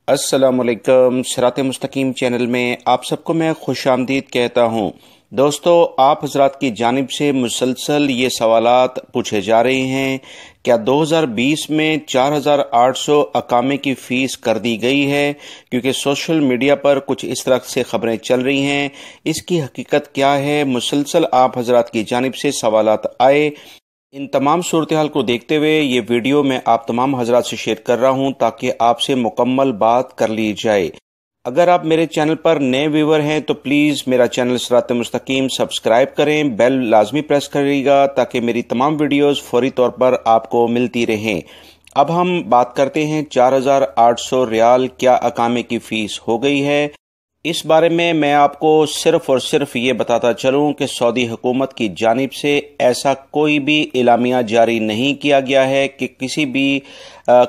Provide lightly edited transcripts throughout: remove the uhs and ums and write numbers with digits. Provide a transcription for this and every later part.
السلام علیکم۔ صراط مستقیم چینل میں آپ سب کو میں خوش آمدید کہتا ہوں۔ دوستو، آپ حضرات کی جانب سے مسلسل یہ سوالات پوچھے جا رہے ہیں، کیا 2020 میں 4800 اقامے کی فیس کر دی گئی ہے؟ کیونکہ سوشل میڈیا پر کچھ اس طرح سے خبریں چل رہی ہیں، اس کی حقیقت کیا ہے؟ مسلسل آپ حضرات کی جانب سے سوالات آئے۔ ان تمام صورتحال کو دیکھتے ہوئے یہ ویڈیو میں آپ تمام حضرات سے شیئر کر رہا ہوں تاکہ آپ سے مکمل بات کر لی جائے۔ اگر آپ میرے چینل پر نئے ویور ہیں تو پلیز میرا چینل صراط مستقیم سبسکرائب کریں، بیل لازمی پریس کریے گا تاکہ میری تمام ویڈیوز فوری طور پر آپ کو ملتی رہیں۔ اب ہم بات کرتے ہیں 4800 ریال کیا اقامے کی فیس ہو گئی ہے۔ اس بارے میں آپ کو صرف اور صرف یہ بتاتا چلوں کہ سعودی حکومت کی جانب سے ایسا کوئی بھی اعلامیہ جاری نہیں کیا گیا ہے کہ کسی بھی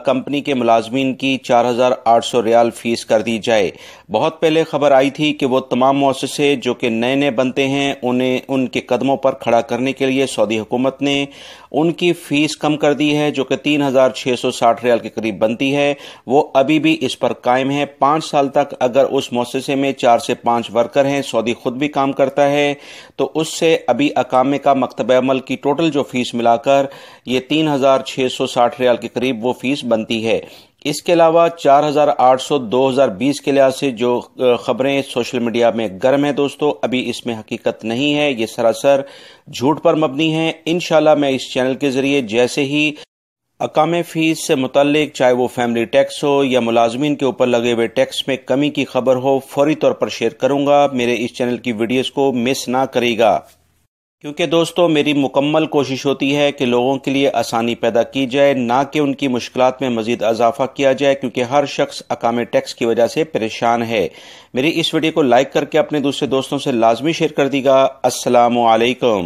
کمپنی کے ملازمین کی 4800 ریال فیس کر دی جائے۔ بہت پہلے خبر آئی تھی کہ وہ تمام مؤسسے جو کہ نئے بنتے ہیں انہیں ان کے قدموں پر کھڑا کرنے کے لیے سعودی حکومت نے ان کی فیس کم کر دی ہے، جو کہ 3660 ریال کے قریب بنتی ہے۔ وہ ابھی بھی اس پر قائم ہے۔ 5 سال تک اگر اس مؤسسے میں 4 سے 5 ورکر ہیں، سعودی خود بھی کام کرتا ہے، تو اس سے ابھی اقامے کا مکتب عمل کی ٹوٹل جو فیس ملا کر یہ 3660 ریال کے قریب وہ فیس بنتی ہے۔ اس کے علاوہ 4800 2020 کے لحاظ سے جو خبریں سوشل میڈیا میں گرم ہیں دوستو، ابھی اس میں حقیقت نہیں ہے، یہ سراسر جھوٹ پر مبنی ہے۔ انشاءاللہ میں اس چینل کے ذریعے جیسے ہی اقامے فیس سے متعلق چاہے وہ فیملی ٹیکس ہو یا ملازمین کے اوپر لگے ہوئے ٹیکس میں کمی کی خبر ہو، فوری طور پر شیئر کروں گا۔ میرے اس چینل کی ویڈیوز کو مس نہ کرے گا، کیونکہ دوستو میری مکمل کوشش ہوتی ہے کہ لوگوں کے لیے آسانی پیدا کی جائے، نہ کہ ان کی مشکلات میں مزید اضافہ کیا جائے، کیونکہ ہر شخص اقامے ٹیکس کی وجہ سے پریشان ہے۔ میری اس ویڈیو کو لائک کر کے اپنے دوسرے دوستوں سے لازمی شیئر کر دیجیے گا۔ السلام علیکم۔